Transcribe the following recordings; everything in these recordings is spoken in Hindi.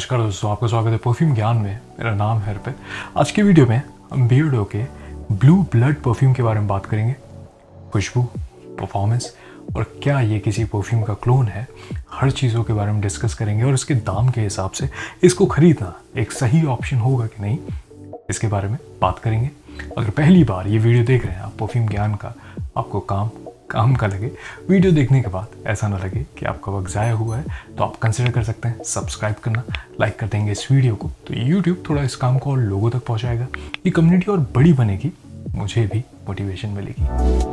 नमस्कार दोस्तों, आपका स्वागत है परफ्यूम ज्ञान में। मेरा नाम है अर्पित। आज की वीडियो में हम बियर्डो के ब्लू ब्लड परफ्यूम के बारे में बात करेंगे। खुशबू, परफॉर्मेंस और क्या ये किसी परफ्यूम का क्लोन है, हर चीज़ों के बारे में डिस्कस करेंगे और इसके दाम के हिसाब से इसको खरीदना एक सही ऑप्शन होगा कि नहीं, इसके बारे में बात करेंगे। अगर पहली बार ये वीडियो देख रहे हैं आप परफ्यूम ज्ञान का, आपको काम का लगे, वीडियो देखने के बाद ऐसा ना लगे कि आपका वक्त ज़ाया हुआ है, तो आप कंसिडर कर सकते हैं सब्सक्राइब करना। लाइक कर देंगे इस वीडियो को तो यूट्यूब थोड़ा इस काम को और लोगों तक पहुंचाएगा, ये कम्युनिटी और बड़ी बनेगी, मुझे भी मोटिवेशन मिलेगी।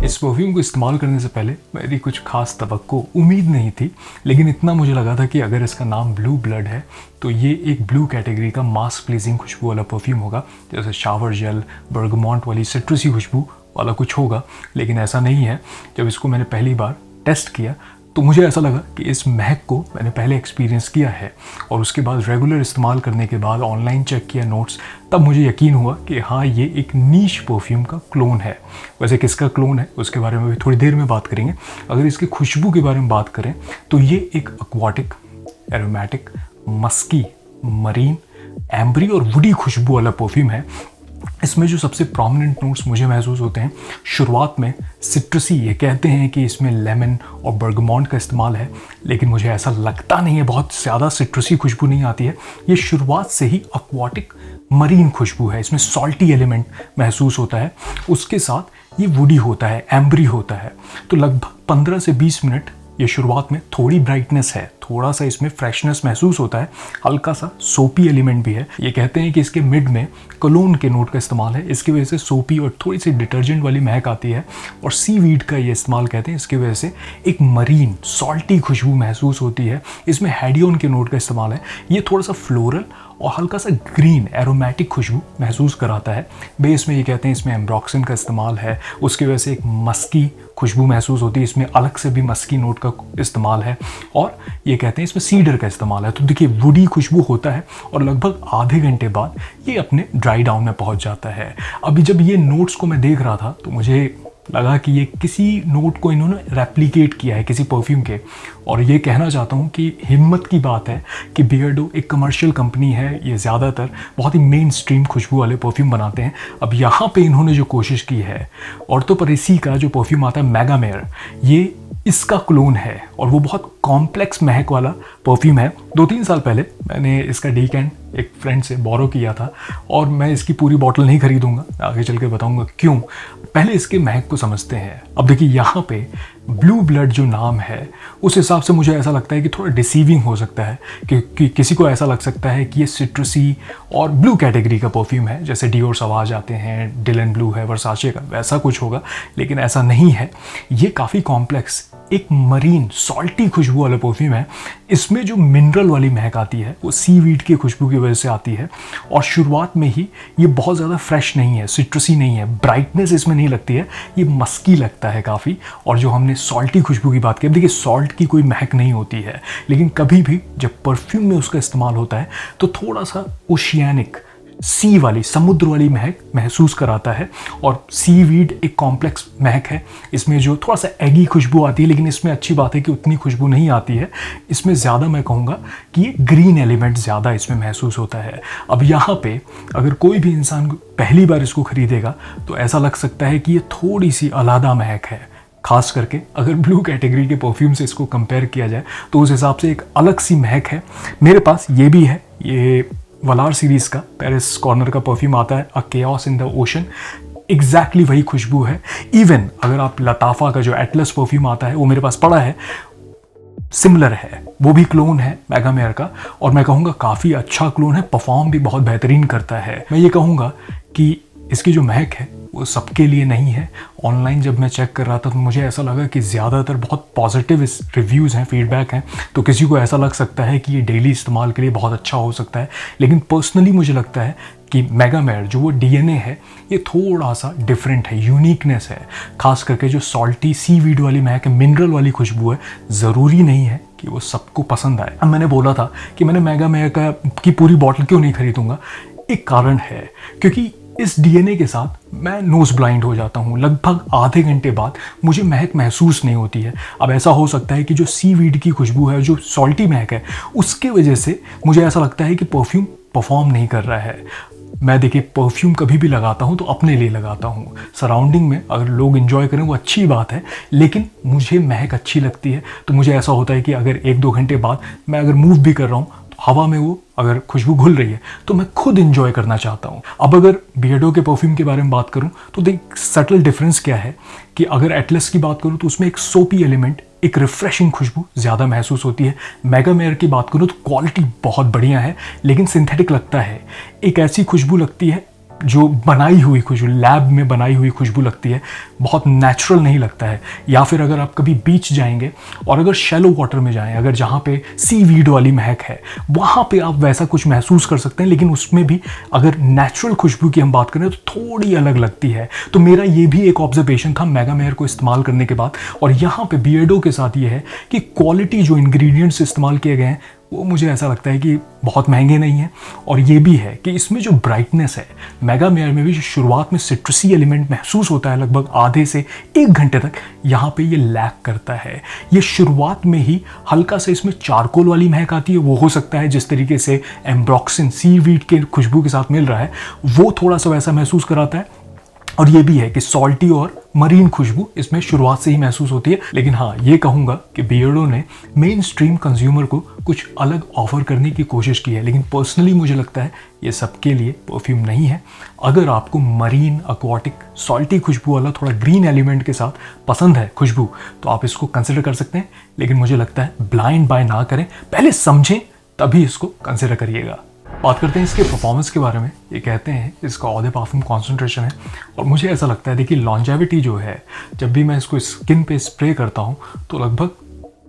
इस परफ्यूम को इस्तेमाल करने से पहले मेरी कुछ खास तवक्को उम्मीद नहीं थी, लेकिन इतना मुझे लगा था कि अगर इसका नाम ब्लू ब्लड है तो ये एक ब्लू कैटेगरी का मास प्लीजिंग खुशबू वाला परफ्यूम होगा, जैसे शावर जेल, बर्गमॉन्ट वाली सिट्रसी खुशबू वाला कुछ होगा। लेकिन ऐसा नहीं है। जब इसको मैंने पहली बार टेस्ट किया तो मुझे ऐसा लगा कि इस महक को मैंने पहले एक्सपीरियंस किया है और उसके बाद रेगुलर इस्तेमाल करने के बाद ऑनलाइन चेक किया नोट्स, तब मुझे यकीन हुआ कि हाँ, ये एक नीश परफ्यूम का क्लोन है। वैसे किसका क्लोन है उसके बारे में भी थोड़ी देर में बात करेंगे। अगर इसकी खुशबू के बारे में बात करें तो ये एक aquatic, aromatic, Maski, marine, ambery और वुडी खुशबू वाला परफ्यूम है। इसमें जो सबसे प्रोमिनेंट नोट्स मुझे महसूस होते हैं, शुरुआत में सिट्रसी, ये कहते हैं कि इसमें लेमन और बर्गमॉन्ट का इस्तेमाल है, लेकिन मुझे ऐसा लगता नहीं है, बहुत ज़्यादा सिट्रसी खुशबू नहीं आती है। ये शुरुआत से ही एक्वाटिक मरीन खुशबू है, इसमें सॉल्टी एलिमेंट महसूस होता है, उसके साथ ये वुडी होता है, एम्बरी होता है। तो लगभग 15 से 20 मिनट ये शुरुआत में थोड़ी ब्राइटनेस है, थोड़ा सा इसमें फ्रेशनेस महसूस होता है, हल्का सा सोपी एलिमेंट भी है। ये कहते हैं कि इसके मिड में कलोन के नोट का इस्तेमाल है, इसकी वजह से सोपी और थोड़ी सी डिटर्जेंट वाली महक आती है। और सीवीड का ये इस्तेमाल कहते हैं, इसकी वजह से एक मरीन सॉल्टी खुशबू महसूस होती है। इसमें हेडियोन के नोट का इस्तेमाल है, ये थोड़ा सा फ्लोरल और हल्का सा ग्रीन एरोमेटिक खुशबू महसूस कराता है। बेस में ये कहते हैं इसमें एम्ब्रॉक्सिन का इस्तेमाल है, उसकी वजह से एक मस्की खुशबू महसूस होती है, इसमें अलग से भी मस्की नोट का इस्तेमाल है। और ये कहते हैं इसमें सीडर का इस्तेमाल है। तो देखिए, वुडी खुशबू होता है और लगभग आधे घंटे बाद ये अपने ड्राई डाउन में पहुंच जाता है। अभी जब ये नोट्स को मैं देख रहा था तो मुझे लगा कि ये किसी नोट को इन्होंने रेप्लिकेट किया है किसी परफ्यूम के। और ये कहना चाहता हूँ कि हिम्मत की बात है कि बियर्डो एक कमर्शियल कंपनी है, ये ज़्यादातर बहुत ही मेन स्ट्रीम खुशबू वाले परफ्यूम बनाते हैं। अब यहाँ पे इन्होंने जो कोशिश की है, ऑर्थोपरेसी का जो परफ्यूम आता है मैगामेयर, ये इसका क्लोन है और वो बहुत कॉम्प्लेक्स महक वाला परफ्यूम है। 2-3 साल पहले मैंने इसका डीकैन एक फ्रेंड से बोरो किया था और मैं इसकी पूरी बॉटल नहीं खरीदूंगा, आगे चल के बताऊंगा क्यों। पहले इसके महक को समझते हैं। अब देखिए, यहाँ पे ब्लू ब्लड जो नाम है उस हिसाब से मुझे ऐसा लगता है कि थोड़ा डिसीविंग हो सकता है, कि किसी को ऐसा लग सकता है कि ये सिट्रसी और ब्लू कैटेगरी का परफ्यूम है, जैसे डियोर सवाज आते हैं, डिलन ब्लू है, वर्साचे का, वैसा कुछ होगा। लेकिन ऐसा नहीं है, ये काफ़ी कॉम्प्लेक्स एक मरीन सॉल्टी खुशबू वाला परफ्यूम है। इसमें जो मिनरल वाली महक आती है वो सीवीड की खुशबू की वजह से आती है और शुरुआत में ही ये बहुत ज़्यादा फ्रेश नहीं है, सिट्रसी नहीं है, ब्राइटनेस इसमें नहीं लगती है, ये मस्की लगता है काफ़ी। और जो हमने सॉल्टी खुशबू की बात की, देखिए सॉल्ट की कोई महक नहीं होती है, लेकिन कभी भी जब परफ्यूम में उसका इस्तेमाल होता है तो थोड़ा सा ओशियानिक, सी वाली, समुद्र वाली महक महसूस कराता है। और सीवीड एक कॉम्प्लेक्स महक है, इसमें जो थोड़ा सा एगी खुशबू आती है, लेकिन इसमें अच्छी बात है कि उतनी खुशबू नहीं आती है। इसमें ज़्यादा मैं कहूँगा कि ये ग्रीन एलिमेंट ज़्यादा इसमें महसूस होता है। अब यहाँ पे अगर कोई भी इंसान पहली बार इसको खरीदेगा तो ऐसा लग सकता है कि ये थोड़ी सी अलग महक है, खास करके अगर ब्लू कैटेगरी के परफ्यूम से इसको कंपेयर किया जाए तो उस हिसाब से एक अलग सी महक है। मेरे पास ये भी है, ये वलार सीरीज़ का पेरिस कॉर्नर का परफ्यूम आता है, a chaos in the ocean, exactly वही खुशबू है। इवन अगर आप लताफा का जो एटलस परफ्यूम आता है वो मेरे पास पड़ा है, सिमिलर है, वो भी क्लोन है मैगामेयर का, और मैं कहूँगा काफ़ी अच्छा क्लोन है, परफॉर्म भी बहुत बेहतरीन करता है। मैं ये कहूँगा कि इसकी जो महक है वो सबके लिए नहीं है। ऑनलाइन जब मैं चेक कर रहा था तो मुझे ऐसा लगा कि ज़्यादातर बहुत पॉजिटिव रिव्यूज़ हैं, फीडबैक हैं, तो किसी को ऐसा लग सकता है कि ये डेली इस्तेमाल के लिए बहुत अच्छा हो सकता है। लेकिन पर्सनली मुझे लगता है कि मैगामेयर जो वो डीएनए है ये थोड़ा सा डिफरेंट है, यूनिकनेस है, खास करके जो सॉल्टी सीवीड वाली महक है, मिनरल वाली खुशबू है, ज़रूरी नहीं है कि वो सबको पसंद आए। अब मैंने बोला था कि मैंने मैगामेयर की पूरी बॉटल क्यों नहीं खरीदूंगा, एक कारण है, क्योंकि इस डीएनए के साथ मैं नोज ब्लाइंड हो जाता हूँ। लगभग आधे घंटे बाद मुझे महक महसूस नहीं होती है। अब ऐसा हो सकता है कि जो सीवीड की खुशबू है, जो सॉल्टी महक है, उसके वजह से मुझे ऐसा लगता है कि परफ्यूम परफॉर्म नहीं कर रहा है। मैं देखिए परफ्यूम कभी भी लगाता हूँ तो अपने लिए लगाता हूँ। सराउंडिंग में अगर लोग इन्जॉय करें वो अच्छी बात है, लेकिन मुझे महक अच्छी लगती है। तो मुझे ऐसा होता है कि अगर 1-2 घंटे बाद मैं अगर मूव भी कर रहा हूँ तो हवा में वो अगर खुशबू घुल रही है तो मैं खुद इंजॉय करना चाहता हूँ। अब अगर बियर्डो के परफ्यूम के बारे में बात करूँ तो देख सटल डिफरेंस क्या है कि अगर एटलस की बात करूँ तो उसमें एक सोपी एलिमेंट, एक रिफ्रेशिंग खुशबू ज़्यादा महसूस होती है। मेगा मेयर की बात करूँ तो क्वालिटी बहुत बढ़िया है लेकिन सिंथेटिक लगता है। एक ऐसी खुशबू लगती है जो बनाई हुई खुशबू, लैब में बनाई हुई खुशबू लगती है, बहुत नेचुरल नहीं लगता है। या फिर अगर आप कभी बीच जाएंगे और अगर शैलो वाटर में जाएं, अगर जहाँ पे सीवीड वाली महक है, वहाँ पे आप वैसा कुछ महसूस कर सकते हैं, लेकिन उसमें भी अगर नेचुरल खुशबू की हम बात करें तो थोड़ी अलग लगती है। तो मेरा ये भी एक ऑब्जर्वेशन था मेगा मेयर को इस्तेमाल करने के बाद। और यहाँ पे बियर्डो के साथ ये है कि क्वालिटी जो इंग्रेडिएंट्स इस्तेमाल किए गए हैं वो मुझे ऐसा लगता है कि बहुत महंगे नहीं हैं। और ये भी है कि इसमें जो ब्राइटनेस है, मेगा मेयर में भी जो शुरुआत में सिट्रसी एलिमेंट महसूस होता है लगभग आधे से 1 घंटे तक, यहाँ पे ये लैक करता है। ये शुरुआत में ही हल्का से इसमें चारकोल वाली महक आती है। वो हो सकता है जिस तरीके से एम्ब्रॉक्सिन सीवीड के खुशबू के साथ मिल रहा है वो थोड़ा सा वैसा महसूस कराता है। और ये भी है कि सॉल्टी और मरीन खुशबू इसमें शुरुआत से ही महसूस होती है। लेकिन हाँ, ये कहूँगा कि बियर्डो ने मेन स्ट्रीम कंज्यूमर को कुछ अलग ऑफर करने की कोशिश की है, लेकिन पर्सनली मुझे लगता है ये सबके लिए परफ्यूम नहीं है। अगर आपको मरीन, एक्वाटिक, सॉल्टी खुशबू वाला थोड़ा ग्रीन एलिमेंट के साथ पसंद है खुशबू तो आप इसको कंसिडर कर सकते हैं। लेकिन मुझे लगता है ब्लाइंड बाय ना करें, पहले समझें तभी इसको कंसिडर करिएगा। बात करते हैं इसके परफॉर्मेंस के बारे में। ये कहते हैं इसका ऑदे पार्फुम कॉन्सेंट्रेशन है और मुझे ऐसा लगता है देखिए लॉन्जेविटी जो है, जब भी मैं इसको स्किन पे स्प्रे करता हूँ तो लगभग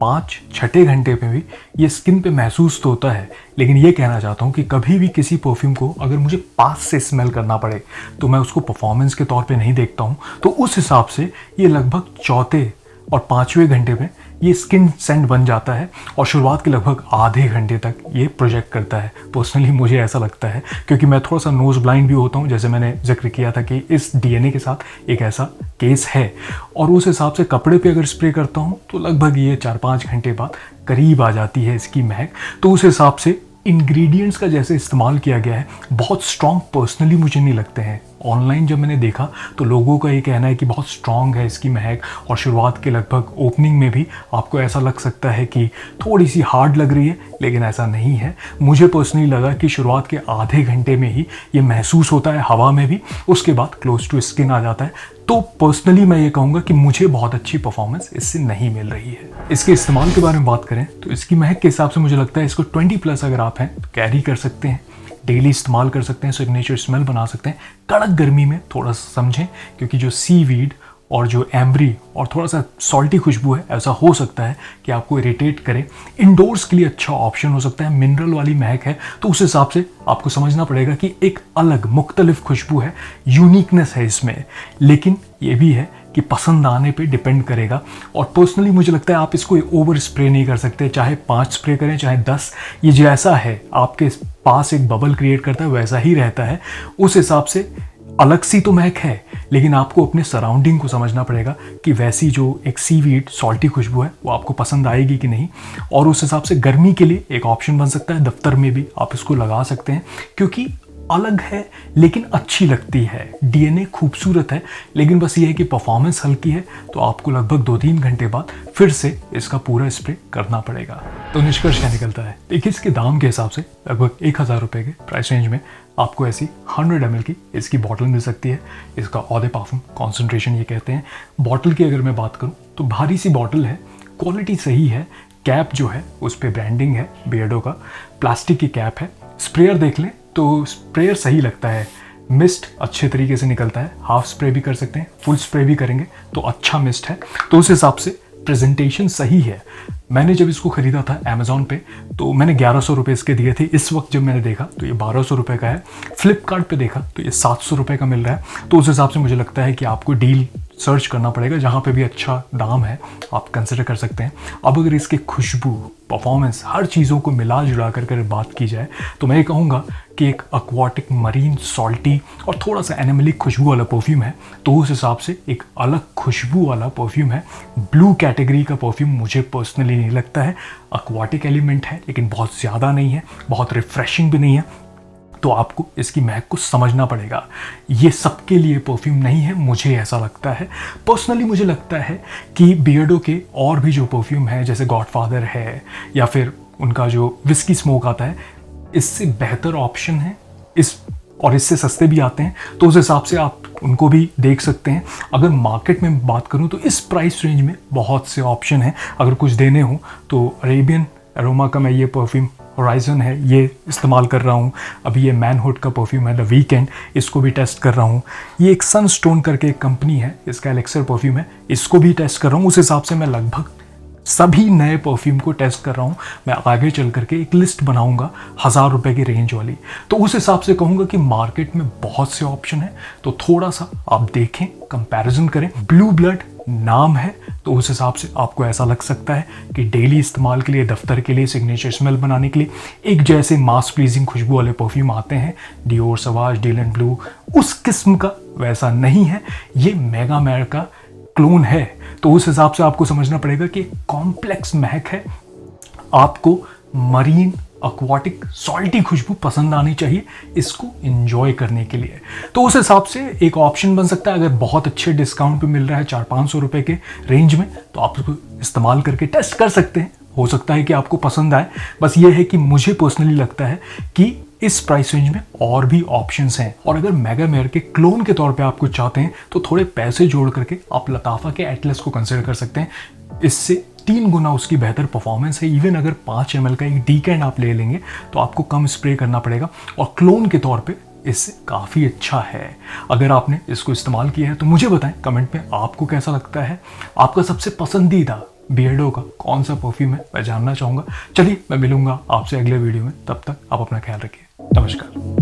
5-6 घंटे पे भी ये स्किन पे महसूस तो होता है। लेकिन ये कहना चाहता हूँ कि कभी भी किसी परफ्यूम को अगर मुझे पास से स्मेल करना पड़े तो मैं उसको परफॉर्मेंस के तौर पे नहीं देखता हूँ। तो उस हिसाब से ये लगभग 4 और 5वें घंटे में ये स्किन सेंट बन जाता है और शुरुआत के लगभग आधे घंटे तक ये प्रोजेक्ट करता है। पर्सनली मुझे ऐसा लगता है क्योंकि मैं थोड़ा सा नोज ब्लाइंड भी होता हूँ, जैसे मैंने जिक्र किया था कि इस डीएनए के साथ एक ऐसा केस है। और उस हिसाब से कपड़े पे अगर स्प्रे करता हूँ तो लगभग ये 4-5 घंटे बाद करीब आ जाती है इसकी महक। तो उस हिसाब से इंग्रेडिएंट्स का जैसे इस्तेमाल किया गया है बहुत स्ट्रॉन्ग पर्सनली मुझे नहीं लगते हैं। ऑनलाइन जब मैंने देखा तो लोगों का ये कहना है कि बहुत स्ट्रॉन्ग है इसकी महक और शुरुआत के लगभग ओपनिंग में भी आपको ऐसा लग सकता है कि थोड़ी सी हार्ड लग रही है, लेकिन ऐसा नहीं है। मुझे पर्सनली लगा कि शुरुआत के आधे घंटे में ही ये महसूस होता है हवा में भी, उसके बाद क्लोज टू स्किन आ जाता है। तो पर्सनली मैं ये कहूँगा कि मुझे बहुत अच्छी परफॉर्मेंस इससे नहीं मिल रही है। इसके इस्तेमाल के बारे में बात करें तो इसकी महक के हिसाब से मुझे लगता है इसको 20+ अगर आप हैं तो कैरी कर सकते हैं, डेली इस्तेमाल कर सकते हैं, सिग्नेचर स्मेल बना सकते हैं। कड़क गर्मी में थोड़ा सा समझें क्योंकि जो सीवीड और जो एम्बरी और थोड़ा सा सॉल्टी खुशबू है, ऐसा हो सकता है कि आपको इरिटेट करे। इंडोर्स के लिए अच्छा ऑप्शन हो सकता है, मिनरल वाली महक है तो उस हिसाब से आपको समझना पड़ेगा कि एक अलग मुख्तलिफ खुशबू है, यूनिकनेस है इसमें। लेकिन ये भी है कि पसंद आने पे डिपेंड करेगा। और पर्सनली मुझे लगता है आप इसको ओवर स्प्रे नहीं कर सकते, चाहे 5 स्प्रे करें चाहे 10, ये जैसा है आपके पास एक बबल क्रिएट करता है वैसा ही रहता है। उस हिसाब से अलग सी तो महक है, लेकिन आपको अपने सराउंडिंग को समझना पड़ेगा कि वैसी जो एक सीवीड सॉल्टी खुशबू है वो आपको पसंद आएगी कि नहीं। और उस हिसाब से गर्मी के लिए एक ऑप्शन बन सकता है, दफ्तर में भी आप इसको लगा सकते हैं क्योंकि अलग है लेकिन अच्छी लगती है। डीएनए खूबसूरत है, लेकिन बस ये है कि परफॉर्मेंस हल्की है, तो आपको लगभग 2-3 घंटे बाद फिर से इसका पूरा स्प्रे करना पड़ेगा। तो निष्कर्ष क्या निकलता है, देखिए इसके दाम के हिसाब से लगभग 1000 रुपये के प्राइस रेंज में आपको ऐसी 100 ml की इसकी बॉटल मिल सकती है। इसका ऑदे पार्फुम कॉन्सेंट्रेशन ये कहते हैं। बॉटल की अगर मैं बात करूँ तो भारी सी बॉटल है, क्वालिटी सही है, कैप जो है उस पर ब्रांडिंग है बियर्डो का, प्लास्टिक की कैप है। स्प्रेयर देख लें तो स्प्रेयर सही लगता है, मिस्ट अच्छे तरीके से निकलता है, हाफ स्प्रे भी कर सकते हैं, फुल स्प्रे भी करेंगे तो अच्छा मिस्ट है। तो उस हिसाब से प्रेजेंटेशन सही है। मैंने जब इसको ख़रीदा था अमेज़ॉन पे तो मैंने 1100 रुपये इसके दिए थे। इस वक्त जब मैंने देखा तो ये 1200 रुपये का है। फ्लिपकार्ट पे देखा तो ये 700 रुपये का मिल रहा है। तो उस हिसाब से मुझे लगता है कि आपको डील सर्च करना पड़ेगा, जहाँ पे भी अच्छा दाम है आप कंसिडर कर सकते हैं। अब अगर इसकी खुशबू, परफॉर्मेंस, हर चीज़ों को मिला जुला कर बात की जाए तो मैं ये कहूँगा कि एक एक्वाटिक, मरीन, सॉल्टी और थोड़ा सा एनिमलिक खुशबू वाला परफ्यूम है। तो उस हिसाब से एक अलग खुशबू वाला परफ्यूम है। ब्लू कैटेगरी का परफ्यूम मुझे पर्सनली नहीं लगता है। एक्वाटिक एलिमेंट है लेकिन बहुत ज़्यादा नहीं है, बहुत रिफ्रेशिंग भी नहीं है, तो आपको इसकी महक को समझना पड़ेगा। ये सबके लिए परफ्यूम नहीं है, मुझे ऐसा लगता है। पर्सनली मुझे लगता है कि बियर्डो के और भी जो परफ्यूम है, जैसे गॉडफादर है या फिर उनका जो विस्की स्मोक आता है, इससे बेहतर ऑप्शन है और इससे सस्ते भी आते हैं। तो उस हिसाब से आप उनको भी देख सकते हैं। अगर मार्केट में बात करूं तो इस प्राइस रेंज में बहुत से ऑप्शन हैं। अगर कुछ देने हो तो अरेबियन एरोमा का मैं ये परफ्यूम होराइजन है, ये इस्तेमाल कर रहा हूँ। अभी ये मैनहुड का परफ्यूम है द वीकेंड, इसको भी टेस्ट कर रहा हूँ। ये एक सनस्टोन करके एक कंपनी है, इसका एलेक्सर परफ्यूम है, इसको भी टेस्ट कर रहा हूँ। उस हिसाब से मैं लगभग सभी नए परफ्यूम को टेस्ट कर रहा हूँ। मैं आगे चल करके एक लिस्ट बनाऊंगा 1000 रुपये की रेंज वाली। तो उस हिसाब से कहूँगा कि मार्केट में बहुत से ऑप्शन है, तो थोड़ा सा आप देखें, कंपैरिजन करें। ब्लू ब्लड नाम है तो उस हिसाब से आपको ऐसा लग सकता है कि डेली इस्तेमाल के लिए, दफ्तर के लिए, सिग्नेचर स्मेल बनाने के लिए एक जैसे मास प्लीजिंग खुशबू वाले परफ्यूम आते हैं, डियोर, सवाज, डीलन ब्लू, उस किस्म का वैसा नहीं है। ये मेगा मैर का क्लोन है। तो उस हिसाब से आपको समझना पड़ेगा कि कॉम्प्लेक्स महक है। आपको मरीन, एक्वाटिक, सॉल्टी खुशबू पसंद आनी चाहिए इसको एंजॉय करने के लिए। तो उस हिसाब से एक ऑप्शन बन सकता है। अगर बहुत अच्छे डिस्काउंट पे मिल रहा है 400-500 रुपए के रेंज में, तो आप उसको इस्तेमाल करके टेस्ट कर सकते हैं। हो सकता है कि आपको पसंद आए। बस ये है कि मुझे पर्सनली लगता है कि इस प्राइस रेंज में और भी ऑप्शंस हैं। और अगर मेगा मेयर के क्लोन के तौर पे आप कुछ चाहते हैं तो थोड़े पैसे जोड़ करके आप लताफा के एटलस को कंसिडर कर सकते हैं। इससे 3 गुना उसकी बेहतर परफॉर्मेंस है। इवन अगर 5 ml का एक डीकैंड आप ले लेंगे तो आपको कम स्प्रे करना पड़ेगा और क्लोन के तौर पे इससे काफ़ी अच्छा है। अगर आपने इसको इस्तेमाल किया है तो मुझे बताएं कमेंट में आपको कैसा लगता है। आपका सबसे पसंदीदा बियर्डो का कौन सा परफ्यूम है, मैं जानना चाहूँगा। चलिए, मैं मिलूंगा आपसे अगले वीडियो में। तब तक आप अपना ख्याल रखिए। नमस्कार।